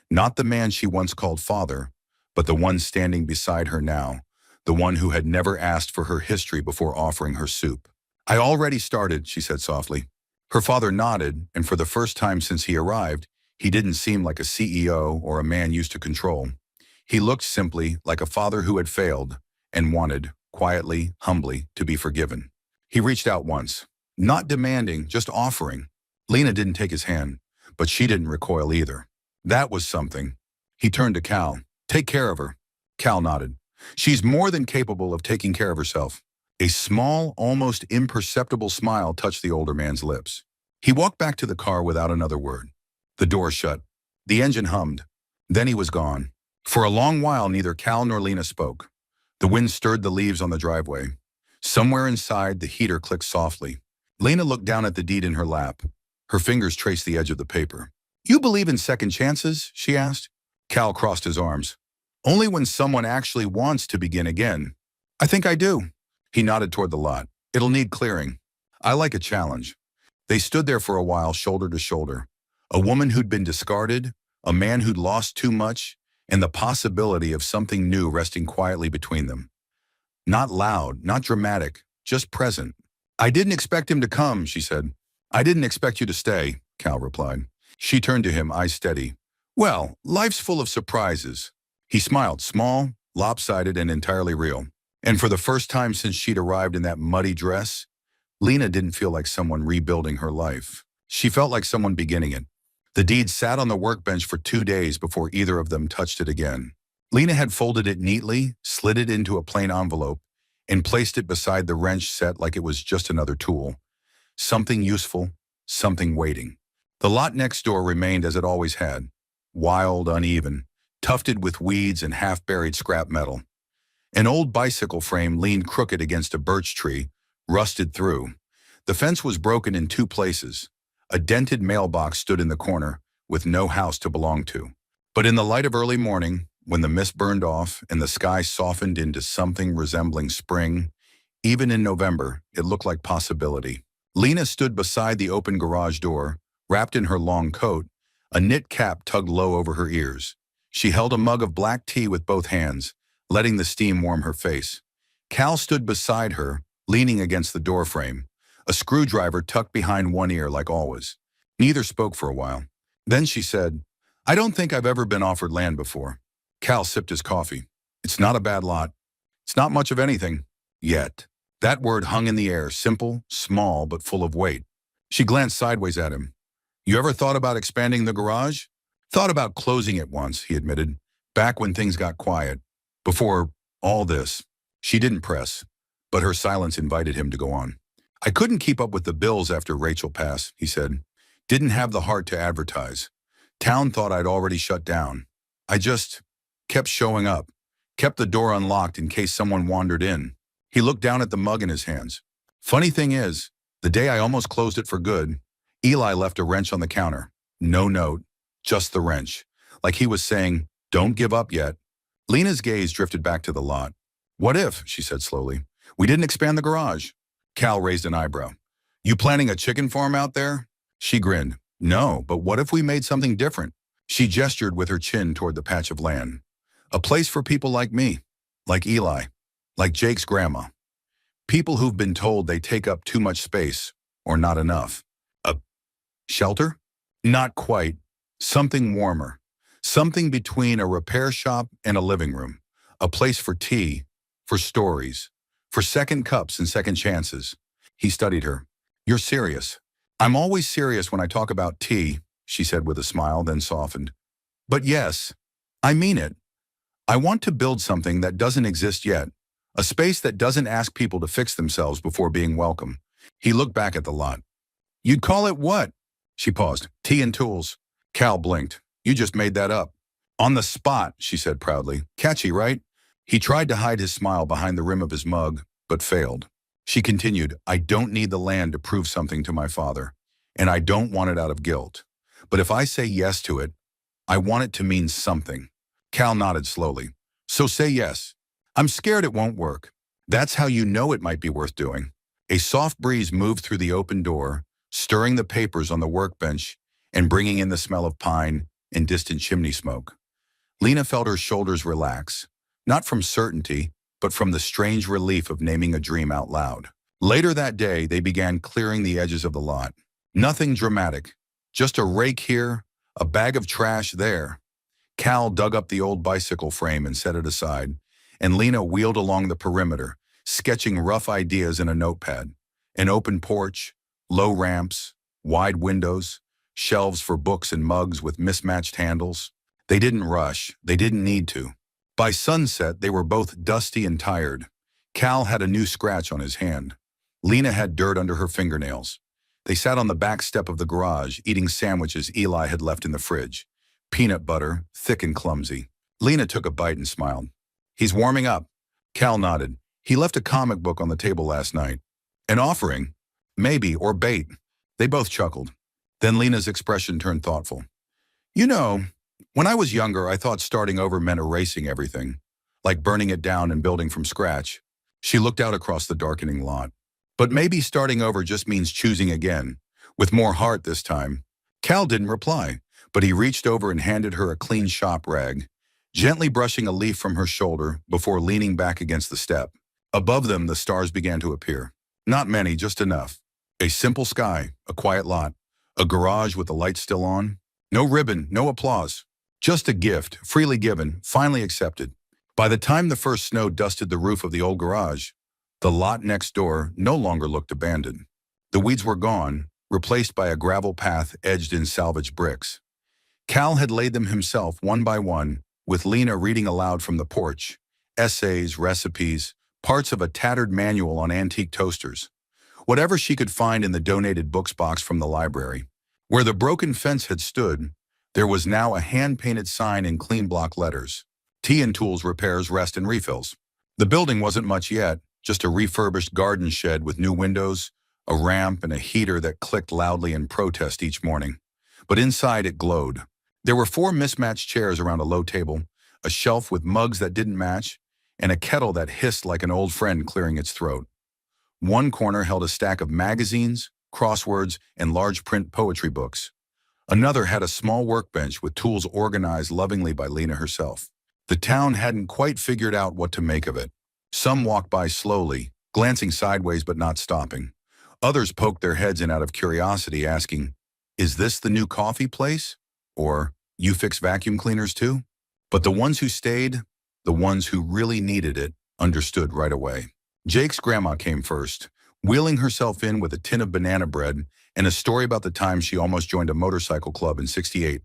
Not the man she once called father, but the one standing beside her now, the one who had never asked for her history before offering her soup. "I already started," she said softly. Her father nodded, and for the first time since he arrived, he didn't seem like a CEO or a man used to control. He looked simply like a father who had failed and wanted, quietly, humbly, to be forgiven. He reached out once, not demanding, just offering. Lena didn't take his hand, but she didn't recoil either. That was something. He turned to Cal. "Take care of her." Cal nodded. "She's more than capable of taking care of herself." A small, almost imperceptible smile touched the older man's lips. He walked back to the car without another word. The door shut. The engine hummed. Then he was gone. For a long while, neither Cal nor Lena spoke. The wind stirred the leaves on the driveway. Somewhere inside, the heater clicked softly. Lena looked down at the deed in her lap. Her fingers traced the edge of the paper. "You believe in second chances?" she asked. Cal crossed his arms. "Only when someone actually wants to begin again." "I think I do." He nodded toward the lot. "It'll need clearing." "I like a challenge." They stood there for a while, shoulder to shoulder. A woman who'd been discarded, a man who'd lost too much, and the possibility of something new resting quietly between them. Not loud, not dramatic, just present. "I didn't expect him to come," she said. "I didn't expect you to stay," Cal replied. She turned to him, eyes steady. "Well, life's full of surprises." He smiled, small, lopsided, and entirely real. And for the first time since she'd arrived in that muddy dress, Lena didn't feel like someone rebuilding her life. She felt like someone beginning it. The deed sat on the workbench for 2 days before either of them touched it again. Lena had folded it neatly, slid it into a plain envelope, and placed it beside the wrench set like it was just another tool. Something useful, something waiting. The lot next door remained as it always had. Wild, uneven, tufted with weeds and half-buried scrap metal. An old bicycle frame leaned crooked against a birch tree, rusted through. The fence was broken in 2 places. A dented mailbox stood in the corner, with no house to belong to. But in the light of early morning, when the mist burned off and the sky softened into something resembling spring, even in November, it looked like possibility. Lena stood beside the open garage door, wrapped in her long coat, a knit cap tugged low over her ears. She held a mug of black tea with both hands, letting the steam warm her face. Cal stood beside her, leaning against the doorframe, a screwdriver tucked behind one ear like always. Neither spoke for a while. Then she said, "I don't think I've ever been offered land before." Cal sipped his coffee. "It's not a bad lot. It's not much of anything. Yet." That word hung in the air, simple, small, but full of weight. She glanced sideways at him. "You ever thought about expanding the garage?" "Thought about closing it once," he admitted, "back when things got quiet. Before all this." She didn't press, but her silence invited him to go on. "I couldn't keep up with the bills after Rachel passed," he said. "Didn't have the heart to advertise. Town thought I'd already shut down. I just kept showing up, kept the door unlocked in case someone wandered in." He looked down at the mug in his hands. "Funny thing is, the day I almost closed it for good, Eli left a wrench on the counter. No note, just the wrench. Like he was saying, 'Don't give up yet.'" Lena's gaze drifted back to the lot. "What if," she said slowly, "we didn't expand the garage?" Cal raised an eyebrow. "You planning a chicken farm out there?" She grinned. "No, but what if we made something different?" She gestured with her chin toward the patch of land. "A place for people like me, like Eli, like Jake's grandma. People who've been told they take up too much space, or not enough. A shelter? Not quite. Something warmer. Something between a repair shop and a living room. A place for tea, for stories, for second cups and second chances." He studied her. "You're serious." "I'm always serious when I talk about tea," she said with a smile, then softened. "But yes, I mean it. I want to build something that doesn't exist yet. A space that doesn't ask people to fix themselves before being welcome." He looked back at the lot. "You'd call it what?" She paused. "Tea and tools." Cal blinked. "You just made that up." "On the spot," she said proudly. "Catchy, right?" He tried to hide his smile behind the rim of his mug, but failed. She continued, "I don't need the land to prove something to my father, and I don't want it out of guilt. But if I say yes to it, I want it to mean something." Cal nodded slowly. "So say yes." "I'm scared it won't work." "That's how you know it might be worth doing." A soft breeze moved through the open door, stirring the papers on the workbench and bringing in the smell of pine and distant chimney smoke. Lena felt her shoulders relax, not from certainty, but from the strange relief of naming a dream out loud. Later that day, they began clearing the edges of the lot. Nothing dramatic, just a rake here, a bag of trash there. Cal dug up the old bicycle frame and set it aside, and Lena wheeled along the perimeter, sketching rough ideas in a notepad. An open porch, low ramps, wide windows, shelves for books and mugs with mismatched handles. They didn't rush. They didn't need to. By sunset, they were both dusty and tired. Cal had a new scratch on his hand. Lena had dirt under her fingernails. They sat on the back step of the garage, eating sandwiches Eli had left in the fridge. Peanut butter, thick and clumsy. Lena took a bite and smiled. "He's warming up." Cal nodded. "He left a comic book on the table last night." "An offering? Maybe, or bait." They both chuckled. Then Lena's expression turned thoughtful. "You know, when I was younger, I thought starting over meant erasing everything, like burning it down and building from scratch." She looked out across the darkening lot. "But maybe starting over just means choosing again, with more heart this time. Cal didn't reply, but he reached over and handed her a clean shop rag, gently brushing a leaf from her shoulder before leaning back against the step. Above them, the stars began to appear. Not many, just enough. A simple sky, a quiet lot, a garage with the lights still on. No ribbon, no applause. Just a gift, freely given, finally accepted. By the time the first snow dusted the roof of the old garage, the lot next door no longer looked abandoned. The weeds were gone, replaced by a gravel path edged in salvaged bricks. Cal had laid them himself one by one, with Lena reading aloud from the porch. Essays, recipes, parts of a tattered manual on antique toasters. Whatever she could find in the donated books box from the library. Where the broken fence had stood, there was now a hand-painted sign in clean block letters. Tea and Tools Repairs, Rest and Refills. The building wasn't much yet, just a refurbished garden shed with new windows, a ramp, and a heater that clicked loudly in protest each morning. But inside it glowed. There were 4 mismatched chairs around a low table, a shelf with mugs that didn't match, and a kettle that hissed like an old friend clearing its throat. One corner held a stack of magazines, crosswords, and large print poetry books. Another had a small workbench with tools organized lovingly by Lena herself. The town hadn't quite figured out what to make of it. Some walked by slowly, glancing sideways but not stopping. Others poked their heads in out of curiosity, asking, "Is this the new coffee place? Or, you fix vacuum cleaners too?" But the ones who stayed, the ones who really needed it, understood right away. Jake's grandma came first, wheeling herself in with a tin of banana bread and a story about the time she almost joined a motorcycle club in '68.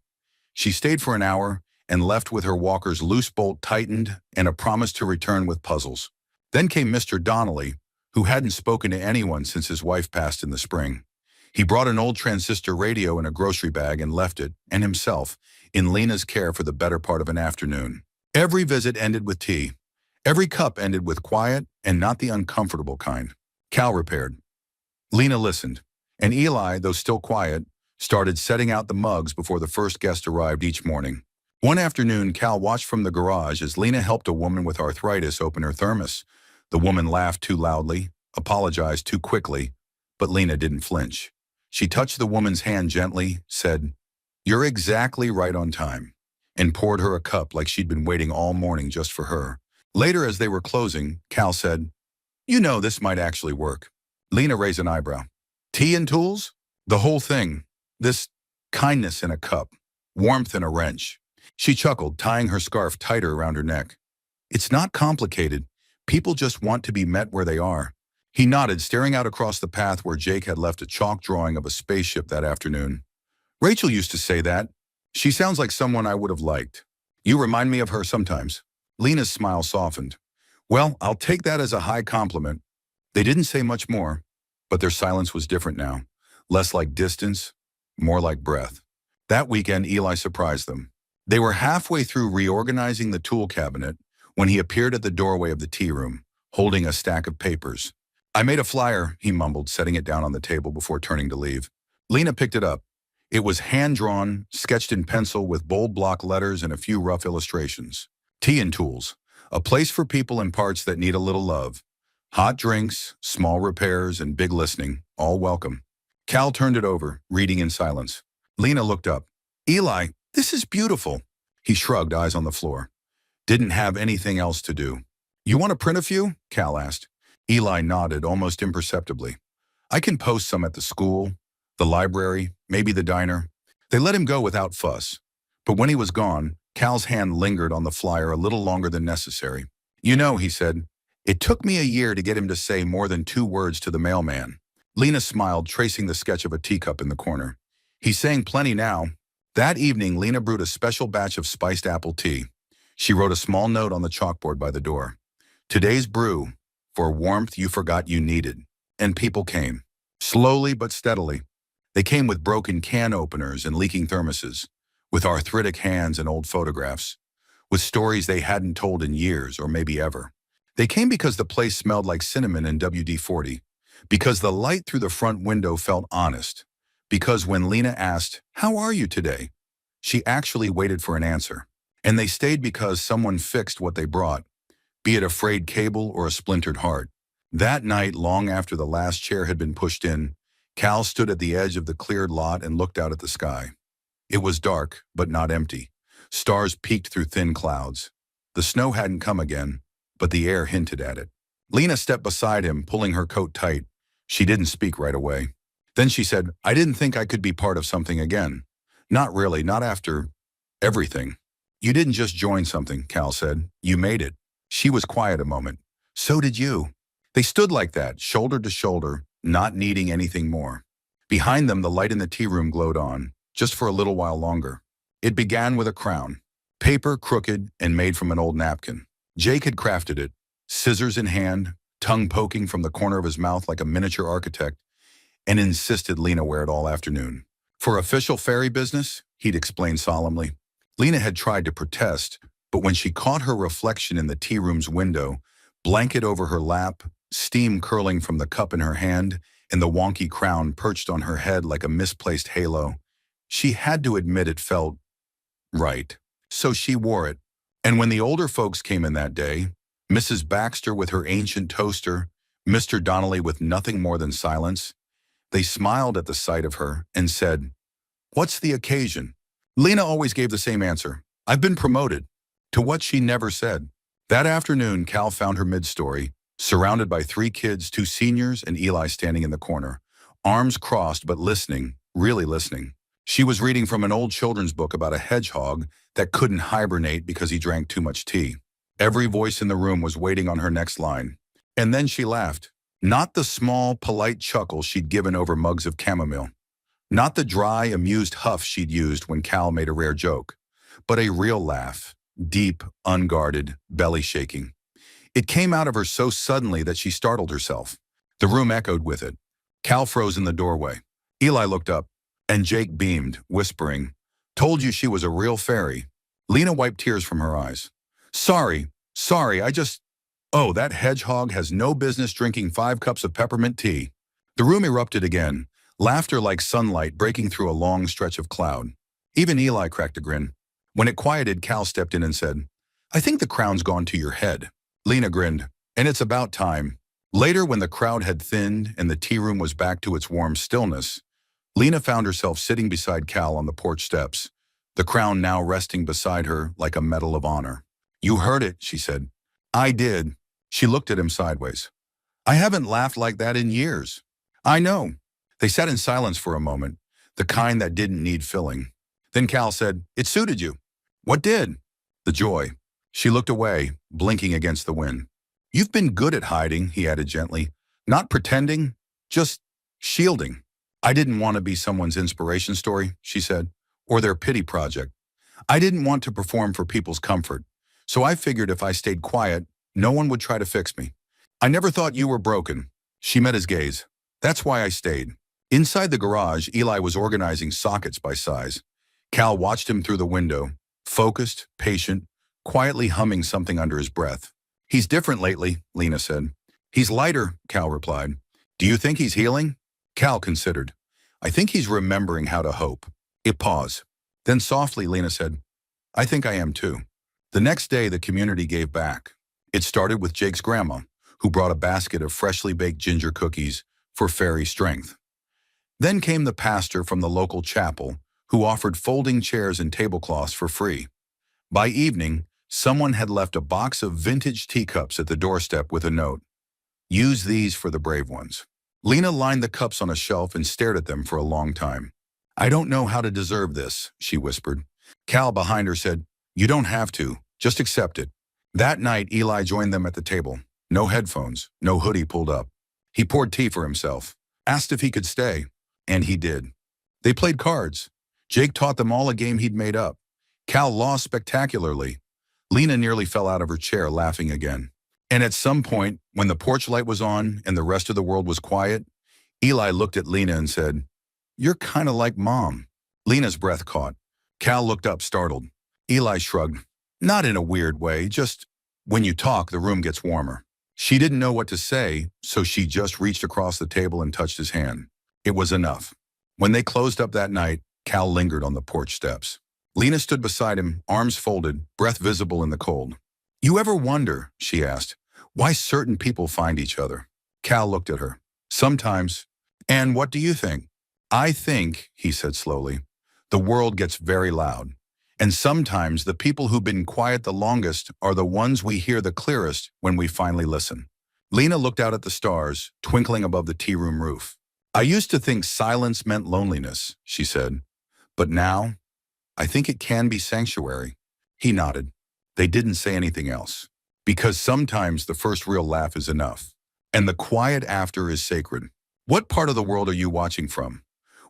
She stayed for an hour and left with her walker's loose bolt tightened and a promise to return with puzzles. Then came Mr. Donnelly, who hadn't spoken to anyone since his wife passed in the spring. He brought an old transistor radio in a grocery bag and left it, and himself, in Lena's care for the better part of an afternoon. Every visit ended with tea. Every cup ended with quiet and not the uncomfortable kind. Cal repaired. Lena listened, and Eli, though still quiet, started setting out the mugs before the first guest arrived each morning. One afternoon, Cal watched from the garage as Lena helped a woman with arthritis open her thermos. The woman laughed too loudly, apologized too quickly, but Lena didn't flinch. She touched the woman's hand gently, said, "You're exactly right on time," and poured her a cup like she'd been waiting all morning just for her. Later, as they were closing, Cal said, "You know, this might actually work." Lena raised an eyebrow. "Tea and tools? The whole thing. This kindness in a cup, warmth in a wrench." She chuckled, tying her scarf tighter around her neck. "It's not complicated. People just want to be met where they are." He nodded, staring out across the path where Jake had left a chalk drawing of a spaceship that afternoon. "Rachel used to say that. She sounds like someone I would have liked. You remind me of her sometimes." Lena's smile softened. "Well, I'll take that as a high compliment." They didn't say much more, but their silence was different now. Less like distance, more like breath. That weekend, Eli surprised them. They were halfway through reorganizing the tool cabinet when he appeared at the doorway of the tea room, holding a stack of papers. "I made a flyer," he mumbled, setting it down on the table before turning to leave. Lena picked it up. It was hand-drawn, sketched in pencil with bold block letters and a few rough illustrations. Tea and Tools, a place for people and parts that need a little love. Hot drinks, small repairs, and big listening, all welcome. Cal turned it over, reading in silence. Lena looked up. "Eli, this is beautiful." He shrugged, eyes on the floor. Didn't have anything else to do. "You want to print a few?" Cal asked. Eli nodded, almost imperceptibly. "I can post some at the school, the library, maybe the diner." They let him go without fuss. But when he was gone, Cal's hand lingered on the flyer a little longer than necessary. "You know," he said, "it took me a year to get him to say more than 2 words to the mailman." Lena smiled, tracing the sketch of a teacup in the corner. "He's saying plenty now." That evening, Lena brewed a special batch of spiced apple tea. She wrote a small note on the chalkboard by the door. "Today's brew, for warmth you forgot you needed." And people came. Slowly but steadily. They came with broken can openers and leaking thermoses, with arthritic hands and old photographs, with stories they hadn't told in years or maybe ever. They came because the place smelled like cinnamon and WD-40, because the light through the front window felt honest, because when Lena asked, "How are you today?" she actually waited for an answer. And they stayed because someone fixed what they brought, be it a frayed cable or a splintered heart. That night, long after the last chair had been pushed in, Cal stood at the edge of the cleared lot and looked out at the sky. It was dark, but not empty. Stars peeked through thin clouds. The snow hadn't come again, but the air hinted at it. Lena stepped beside him, pulling her coat tight. She didn't speak right away. Then she said, "I didn't think I could be part of something again. Not really, not after everything." "You didn't just join something," Cal said. "You made it." She was quiet a moment. "So did you." They stood like that, shoulder to shoulder, not needing anything more. Behind them, the light in the tea room glowed on, just for a little while longer. It began with a crown. Paper, crooked, and made from an old napkin. Jake had crafted it, scissors in hand, tongue poking from the corner of his mouth like a miniature architect, and insisted Lena wear it all afternoon. "For official fairy business," he'd explained solemnly. Lena had tried to protest, but when she caught her reflection in the tea room's window, blanket over her lap, steam curling from the cup in her hand, and the wonky crown perched on her head like a misplaced halo, she had to admit it felt right. So she wore it. And when the older folks came in that day, Mrs. Baxter with her ancient toaster, Mr. Donnelly with nothing more than silence, they smiled at the sight of her and said, "What's the occasion?" Lena always gave the same answer: "I've been promoted," to what she never said. That afternoon, Cal found her mid-story, surrounded by 3 kids, 2 seniors, and Eli standing in the corner, arms crossed but listening, really listening. She was reading from an old children's book about a hedgehog that couldn't hibernate because he drank too much tea. Every voice in the room was waiting on her next line. And then she laughed. Not the small, polite chuckle she'd given over mugs of chamomile. Not the dry, amused huff she'd used when Cal made a rare joke, but a real laugh, deep, unguarded, belly-shaking. It came out of her so suddenly that she startled herself. The room echoed with it. Cal froze in the doorway. Eli looked up, and Jake beamed, whispering, "Told you she was a real fairy." Lena wiped tears from her eyes. Sorry, I just... Oh, that hedgehog has no business drinking 5 cups of peppermint tea." The room erupted again, laughter like sunlight breaking through a long stretch of cloud. Even Eli cracked a grin. When it quieted, Cal stepped in and said, "I think the crown's gone to your head." Lena grinned, "And it's about time." Later, when the crowd had thinned and the tea room was back to its warm stillness, Lena found herself sitting beside Cal on the porch steps, the crown now resting beside her like a medal of honor. "You heard it," she said. "I did." She looked at him sideways. "I haven't laughed like that in years." "I know." They sat in silence for a moment, the kind that didn't need filling. Then Cal said, "It suited you." "What did?" "The joy." She looked away, blinking against the wind. "You've been good at hiding," he added gently. "Not pretending, just shielding." "I didn't want to be someone's inspiration story," she said, "or their pity project. I didn't want to perform for people's comfort, so I figured if I stayed quiet, no one would try to fix me. I never thought you were broken." She met his gaze. "That's why I stayed." Inside the garage, Eli was organizing sockets by size. Cal watched him through the window, focused, patient, quietly humming something under his breath. "He's different lately," Lena said. "He's lighter," Cal replied. "Do you think he's healing?" Cal considered. "I think he's remembering how to hope." It paused. Then softly, Lena said, "I think I am too." The next day, the community gave back. It started with Jake's grandma, who brought a basket of freshly baked ginger cookies for fairy strength. Then came the pastor from the local chapel, who offered folding chairs and tablecloths for free. By evening, someone had left a box of vintage teacups at the doorstep with a note. "Use these for the brave ones." Lena lined the cups on a shelf and stared at them for a long time. "I don't know how to deserve this," she whispered. Cal behind her said, "You don't have to, just accept it." That night, Eli joined them at the table. No headphones, no hoodie pulled up. He poured tea for himself, asked if he could stay, and he did. They played cards. Jake taught them all a game he'd made up. Cal lost spectacularly. Lena nearly fell out of her chair, laughing again. And at some point, when the porch light was on and the rest of the world was quiet, Eli looked at Lena and said, "You're kind of like Mom." Lena's breath caught. Cal looked up, startled. Eli shrugged. "Not in a weird way, just when you talk, the room gets warmer." She didn't know what to say, so she just reached across the table and touched his hand. It was enough. When they closed up that night, Cal lingered on the porch steps. Lena stood beside him, arms folded, breath visible in the cold. "You ever wonder," she asked, "why certain people find each other?" Cal looked at her. "Sometimes." And what do you think? I think, he said slowly, the world gets very loud. And sometimes the people who've been quiet the longest are the ones we hear the clearest when we finally listen. Lena looked out at the stars, twinkling above the tea room roof. I used to think silence meant loneliness, she said. But now, I think it can be sanctuary. He nodded. They didn't say anything else. Because sometimes the first real laugh is enough. And the quiet after is sacred. What part of the world are you watching from?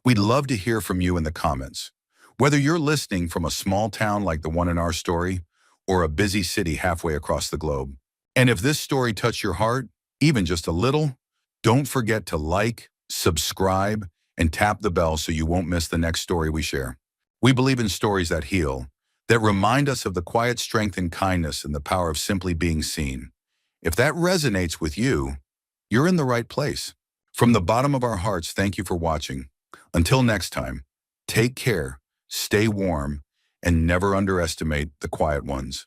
We'd love to hear from you in the comments. Whether you're listening from a small town like the one in our story, or a busy city halfway across the globe. And if this story touched your heart, even just a little, don't forget to like, subscribe, and tap the bell so you won't miss the next story we share. We believe in stories that heal, that remind us of the quiet strength and kindness and the power of simply being seen. If that resonates with you, you're in the right place. From the bottom of our hearts, thank you for watching. Until next time, take care, stay warm, and never underestimate the quiet ones.